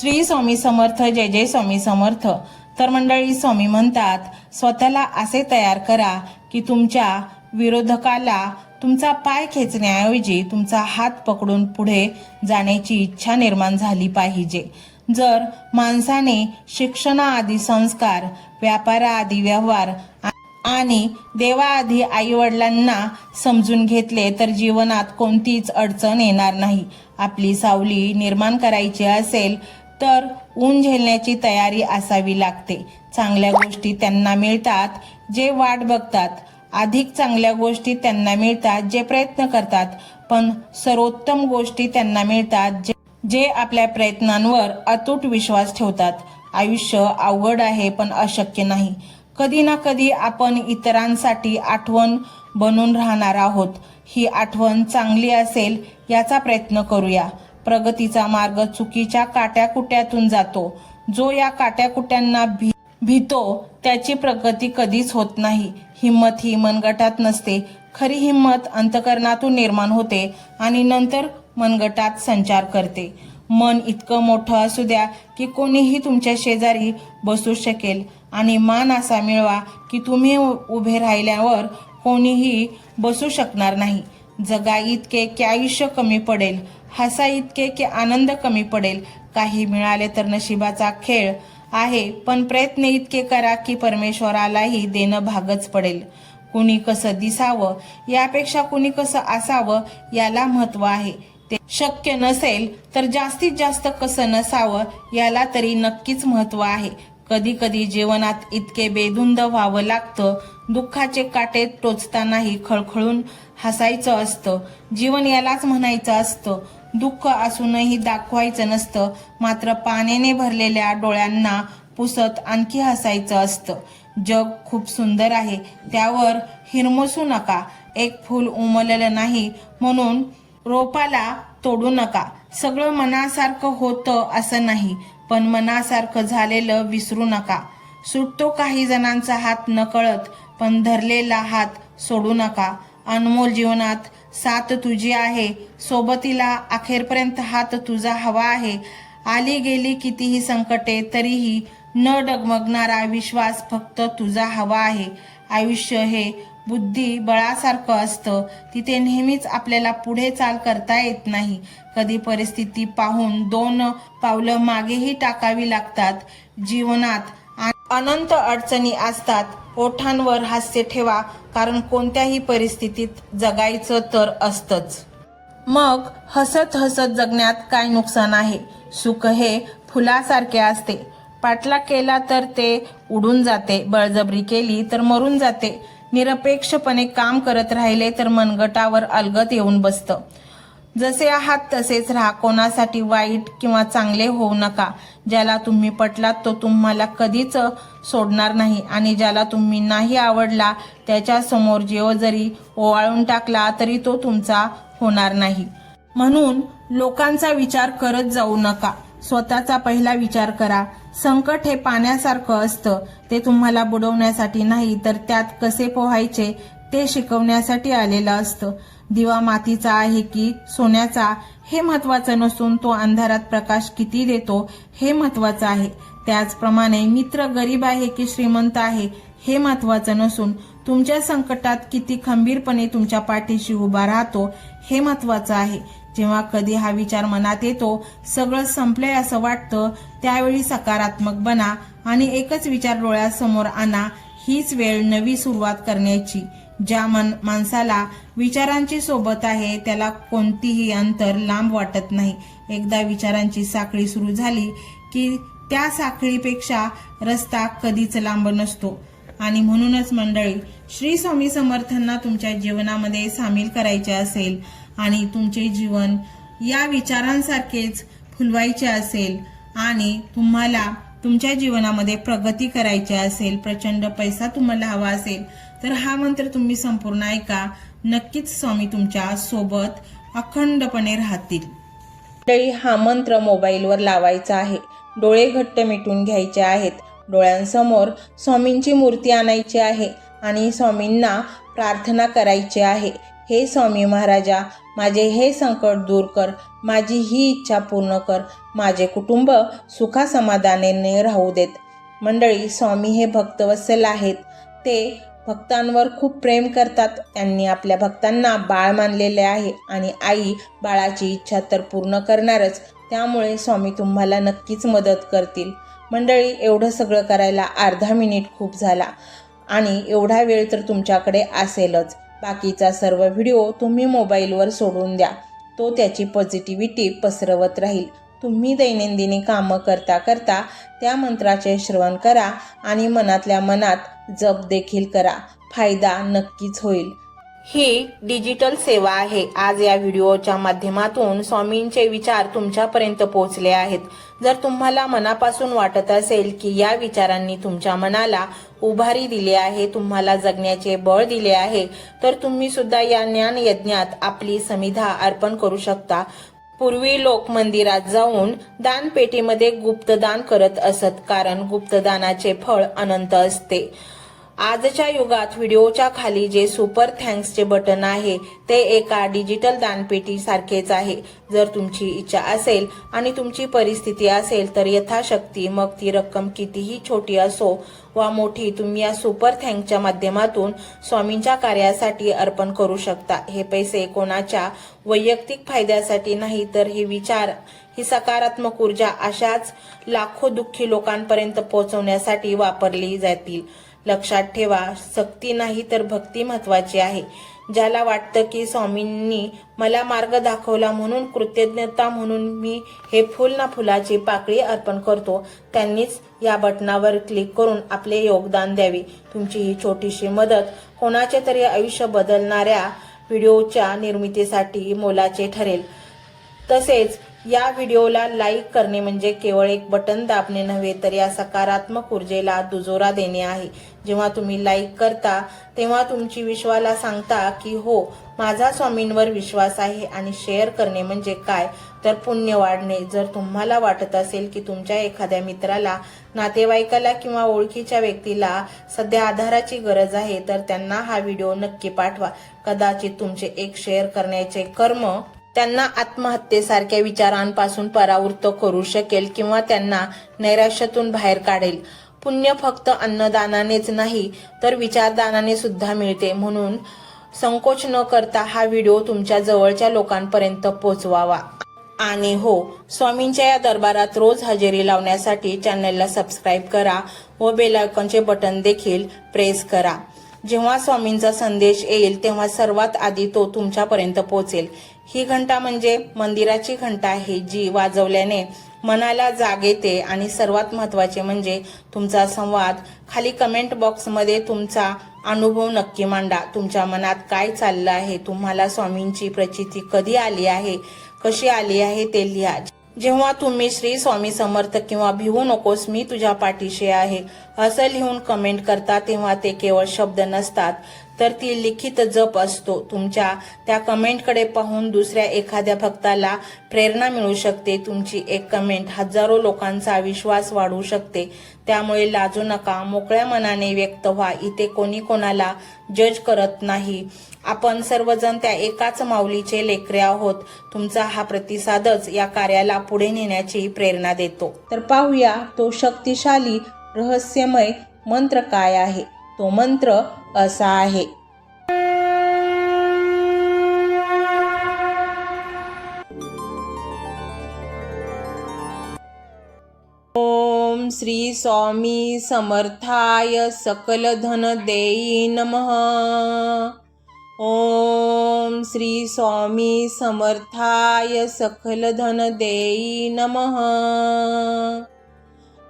श्री स्वामी समर्थ. जय जय स्वामी समर्थ. तर मंडळी, स्वामी म्हणतात, स्वतःला असे तयार करा की तुमच्या विरोधकाला तुमचा पाय खेचण्याऐवजी तुमचा हात पकडून पुढे जाण्याची इच्छा निर्माण झाली पाहिजे. जर माणसाने शिक्षणाआधी संस्कार, व्यापाराआधी व्यवहार आणि देवाआधी आईवडिलांना समजून घेतले तर जीवनात कोणतीच अडचण येणार नाही. आपली सावली निर्माण करायची असेल तर ऊन झेलण्याची तयारी असावी लागते. चांगल्या गोष्टी त्यांना मिळतात जे वाट बघतात, अधिक चांगल्या गोष्टी त्यांना मिळतात जे प्रयत्न करतात, पण सर्वोत्तम गोष्टी त्यांना मिळतात जे आपल्या प्रयत्नांवर अतूट विश्वास ठेवतात. आयुष्य अवघड आहे पण अशक्य नाही. कधी ना कधी आपण इतरांसाठी आठवण बनून राहणार आहोत. ही आठवण चांगली असेल याचा प्रयत्न करूया. प्रगतीचा मार्ग चुकीच्या काट्याकुट्यातून जातो. जो या काट्याकुट्यांना भीतो त्याची प्रगती कधीच होत नाही. हिम्मत ही मनगटात नसते. खरी हिम्मत अंतकरणातून निर्माण होते आणि नंतर मनगटात संचार करते. मन इतकं मोठं असू द्या की कोणीही तुमच्या शेजारी बसू शकेल आणि मान असा मिळवा की तुम्ही उभे राहिल्यावर कोणीही बसू शकणार नाही. जगा इतके की आयुष्य कमी पडेल, हसा इतके की आनंद कमी पडेल. काही मिळाले तर नशिबाचा खेळ आहे, पण प्रयत्न इतके करा की परमेश्वरालाही देणं भागच पडेल. कुणी कसं दिसावं यापेक्षा कुणी कसं असावं याला महत्व आहे. ते शक्य नसेल तर जास्तीत जास्त कसं नसावं याला तरी नक्कीच महत्व आहे. कधी कधी जीवनात इतके बेधुंद व्हावं लागतं. दुःखाचे काटे टोचतानाही खळखळून हसायचं असतं. जीवन यालाच म्हणायचं असतं. दुःख असूनही दाखवायचं नसतं, मात्र पाण्याने भरलेल्या डोळ्यांना पुसत आणखी हसायचं असतं. जग खूप सुंदर आहे, त्यावर हिरमसू नका. एक फूल उमललं नाही म्हणून रोपाला तोडू नका. सगळं मनासारखं होतं असं नाही, पण मनासारखं झालेलं विसरू नका. सुटतो काही जणांचा हात नकळत, पण धरलेला हात सोडू नका. अनमोल जीवनात साथ तुझी आहे, सोबतीला अखेरपर्यंत हात तुझा हवा आहे. आली गेली कितीही संकटे तरीही न डगमगणारा विश्वास फक्त तुझा हवा आहे. आयुष्य हे बुद्धिबळासारखं असतं, तिथे नेहमीच आपल्याला पुढे चाल करता येत नाही. कधी परिस्थिती पाहून 2 पावलं मागेही टाकावी लागतात. जीवनात अनंत अडचणी असतात. ओठांवर हास्य ठेवा, कारण कोणत्याही परिस्थितीत जगायचं तर असतंच. मग हसत हसत जगण्यात काय नुकसान आहे. सुख हे फुलासारखे असते. पाठलाग केला तर ते उडून जाते, बळजबरी केली तर मरून जाते. निरपेक्षपणे काम करत राहिले तर मनगटावर अलगद येऊन बसतं. जसे आहात तसेच राहा. कोणासाठी वाईट किंवा चांगले होऊ नका. ज्याला तुम्ही पटलात तो तुम्हाला कधीच सोडणार नाही आणि ज्याला तुम्ही नाही आवडला त्याच्या समोर जीव जरी ओवाळून टाकला तरी तो तुमचा होणार नाही. म्हणून लोकांचा विचार करत जाऊ नका. स्वतःचा पहिला विचार करा. संकट हे पाण्यासारखं असतं. ते तुम्हाला बुडवण्यासाठी नाही तर त्यात कसे पोहायचे ते शिकवण्यासाठी आलेलं असतं. दिवा मातीचा आहे की सोन्याचा हे महत्वाचं नसून तो अंधारात प्रकाश किती देतो हे महत्वाचं आहे. त्याचप्रमाणे मित्र गरीब आहे की श्रीमंत आहे हे महत्वाचं नसून तुमच्या संकटात किती खंबीरपणे तुमच्या पाठीशी उभा राहतो हे महत्वाचं आहे. जेव्हा कधी हा विचार मनात येतो, सगळं संपलंय असं वाटतं, त्यावेळी सकारात्मक बना आणि एकच विचार डोळ्यासमोर आणा, हीच वेळ नवी सुरुवात करण्याची. ज्या माणसाला विचारांची सोबत आहे त्याला कोणतीही अंतर लांब वाटत नाही. एकदा विचारांची साखळी सुरू झाली की त्या साखळीपेक्षा रस्ता कधीच लांब नसतो. आणि म्हणूनच मंडळी, श्री स्वामी समर्थांना तुमच्या जीवनामध्ये सामील करायचे असेल आणि तुमचे जीवन या विचारांसारखेच फुलवायचे असेल आणि तुम्हाला तुमच्या जीवनामध्ये प्रगती करायची असेल, प्रचंड पैसा तुम्हाला हवा असेल तर हा मंत्र तुम्ही संपूर्ण ऐका. नक्कीच स्वामी तुमच्या सोबत अखंडपणे राहतील. हा मंत्र मोबाईलवर लावायचा आहे. डोळे घट्ट मिटून घ्यायचे आहेत. डोळ्यांसमोर स्वामींची मूर्ती आणायची आहे आणि स्वामींना प्रार्थना करायची आहे. हे स्वामी महाराजा, माझे हे संकट दूर कर, माझी ही इच्छा पूर्ण कर, माझे कुटुंब सुखासमाधानाने राहू देत. मंडळी, स्वामी हे भक्तवत्सल आहेत. ते भक्तांवर खूप प्रेम करतात. त्यांनी आपल्या भक्तांना बाळ मानलेले आहे आणि आई बाळाची इच्छा तर पूर्ण करणारच. त्यामुळे स्वामी तुम्हाला नक्कीच मदत करतील. मंडळी, एवढं सगळं करायला अर्धा मिनिट खूप झाला आणि एवढा वेळ तर तुमच्याकडे असेलच. बाकीचा सर्व व्हिडिओ तुम्ही मोबाईलवर सोडून द्या. तो त्याची पॉझिटिव्हिटी पसरवत राहील. तुम्ही दैनंदिनी कामं करता करता त्या मंत्राचे श्रवण करा आणि मनातल्या मनात जप देखील करा. फायदा नक्कीच होईल. ही डिजिटल सेवा आहे. आज या व्हिडिओच्या माध्यमातून स्वामींचे विचार तुमच्यापर्यंत पोहोचले आहेत. जर तुम्हाला मनापासून वाटत असेल की या विचारांनी तुमच्या मनाला उभारी दिली आहे, तुम्हाला जगण्याचे बळ दिले आहे, तर तुम्ही सुद्धा या ज्ञान यज्ञात आपली समिधा अर्पण करू शकता. पूर्वी लोक मंदिरात जाऊन दानपेटीमध्ये गुप्तदान करत असत, कारण गुप्तदानाचे फळ अनंत असते. आजच्या युगात व्हिडिओच्या खाली जे सुपर थँक्सचे बटन आहे ते एका डिजिटल दानपेटी सारखेच आहे. जर तुमची इच्छा असेल आणि तुमची परिस्थिती असेल तर यथाशक्ती, मग ती रक्कम कितीही छोटी असो वा मोठी, तुम्ही या सुपर थँक्सच्या माध्यमातून स्वामींच्या कार्यासाठी अर्पण करू शकता. हे पैसे कोणाच्या वैयक्तिक फायद्यासाठी नाही, तर हे विचार, ही सकारात्मक ऊर्जा अशाच लाखो दुःखी लोकांपर्यंत पोहोचवण्यासाठी वापरली जातील. लक्षात ठेवा, सक्ती नाही तर भक्ती महत्वाची आहे. ज्याला वाटतं की स्वामींनी मला मार्ग दाखवला म्हणून कृतज्ञता म्हणून मी हे फुल ना फुलाची पाकळी अर्पण करतो, त्यांनीच या बटनावर क्लिक करून आपले योगदान द्यावे. तुमची ही छोटीशी मदत कोणाचे तरी आयुष्य बदलणाऱ्या व्हिडिओच्या निर्मितीसाठी मोलाचे ठरेल. तसेच या व्हिडिओला लाईक करणे म्हणजे केवळ एक बटन दाबणे नव्हे, तर या सकारात्मक ऊर्जेला दुजोरा देणे आहे. जेव्हा तुम्ही लाईक करता तेव्हा तुमची विश्वाला सांगता की हो, माझा स्वामींवर विश्वास आहे. आणि शेअर करणे म्हणजे काय, तर पुण्य वाढणे. जर तुम्हाला वाटत असेल की तुमच्या एखाद्या मित्राला, नातेवाईकाला किंवा ओळखीच्या व्यक्तीला सध्या आधाराची गरज आहे, तर त्यांना हा व्हिडिओ नक्की पाठवा. कदाचित तुमचे एक शेअर करण्याचे कर्म त्यांना आत्महत्येसारख्या विचारांपासून परावृत्त करू शकेल किंवा त्यांना नैराश्यातून बाहेर काढेल. पुण्य फक्त अन्नदानानेच नाही तर विचारदानाने सुद्धा मिळते. म्हणून संकोच न करता हा व्हिडिओ तुमच्या जवळच्या लोकांपर्यंत पोहोचवावा. आणि हो, स्वामींच्या या दरबारात रोज हजेरी लावण्यासाठी चॅनलला सबस्क्राईब करा व बेल आयकॉनचे बटन देखील प्रेस करा. जेव्हा स्वामींचा संदेश येईल तेव्हा सर्वात आधी तो तुमच्यापर्यंत पोहोचेल. ही घंटा म्हणजे मंदिराची घंटा आहे, जी वाजवल्याने मनाला जाग येते. आणि सर्वात महत्त्वाचे म्हणजे तुमचा संवाद. खाली कमेंट बॉक्समध्ये तुमचा अनुभव नक्की मांडा. तुमच्या मनात काय चाललं आहे, तुम्हाला स्वामींची प्रचिती कधी आली आहे, कशी आली आहे ते लिहा. जेव्हा तुम्ही श्री स्वामी समर्थ किंवा भिवू नकोस मी तुझ्या पाठीशी आहे असं लिहून कमेंट करता, तेव्हा ते केवळ शब्द नसतात, तर ती लिखित जप असतो. तुमच्या त्या कमेंटकडे पाहून दुसऱ्या एखाद्या भक्ताला प्रेरणा मिळू शकते. तुमची एक कमेंट हजारो लोकांचा विश्वास वाढवू शकते. त्यामुळे लाजू नका, मोकळ्या मनाने व्यक्त व्हा. इथे कोणी कोणाला जज करत नाही. आपण सर्वजण त्या एकाच माऊलीचे लेकरे आहोत. तुमचा हा प्रतिसादच या कार्याला पुढे नेण्याची प्रेरणा देतो. तर पाहूया तो शक्तिशाली रहस्यमय मंत्र काय आहे. तो मंत्र असा आहे. ओम श्री स्वामी समर्थाय सकल धन देई नमः. ओम श्री स्वामी समर्थाय सकल धन देई नमः.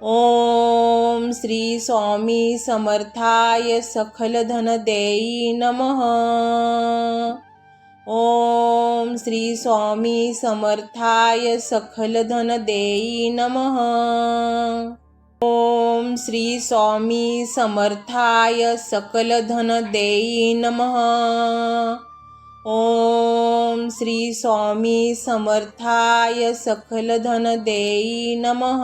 ओम श्री स्वामी समर्थाय सकल धन देई नमः. ओम श्री स्वामी समर्थाय सकल धन देई नमः. ओम श्री स्वामी समर्थाय सकल धन देई नमः. ओम श्री स्वामी समर्थाय सकल धन देई नमः.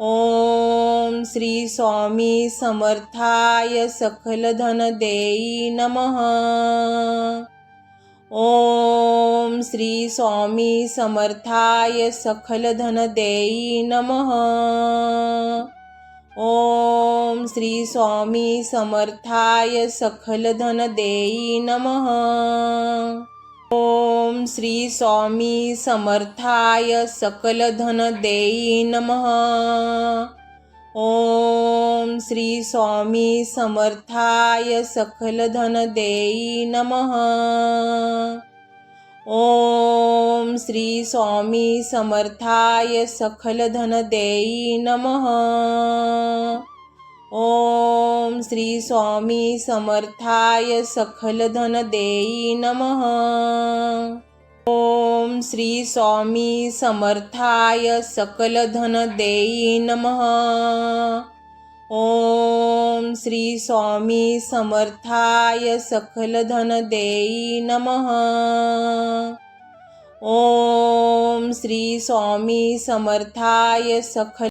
ओम श्री स्वामी समर्थाय सकल धन देई नमः। ओम श्री स्वामी समर्थाय सकल धन देई नमः। ओम श्री स्वामी समर्थाय सकल धन देई नमः। ओम श्री स्वामी समर्थाय सकल धन देई नमः। ओम श्री स्वामी समर्थाय सकल धन देई नमः। ओम श्री स्वामी समर्थाय सकल धन देई नमः। ओम श्री स्वामी समर्थाय सकल धन देई नमः। ओम श्री स्वामी समर्थाय सकल धन देई नमः। ओम श्री स्वामी समर्थाय सकल धन देई नमः। ओम श्री स्वामी समर्थाय सकल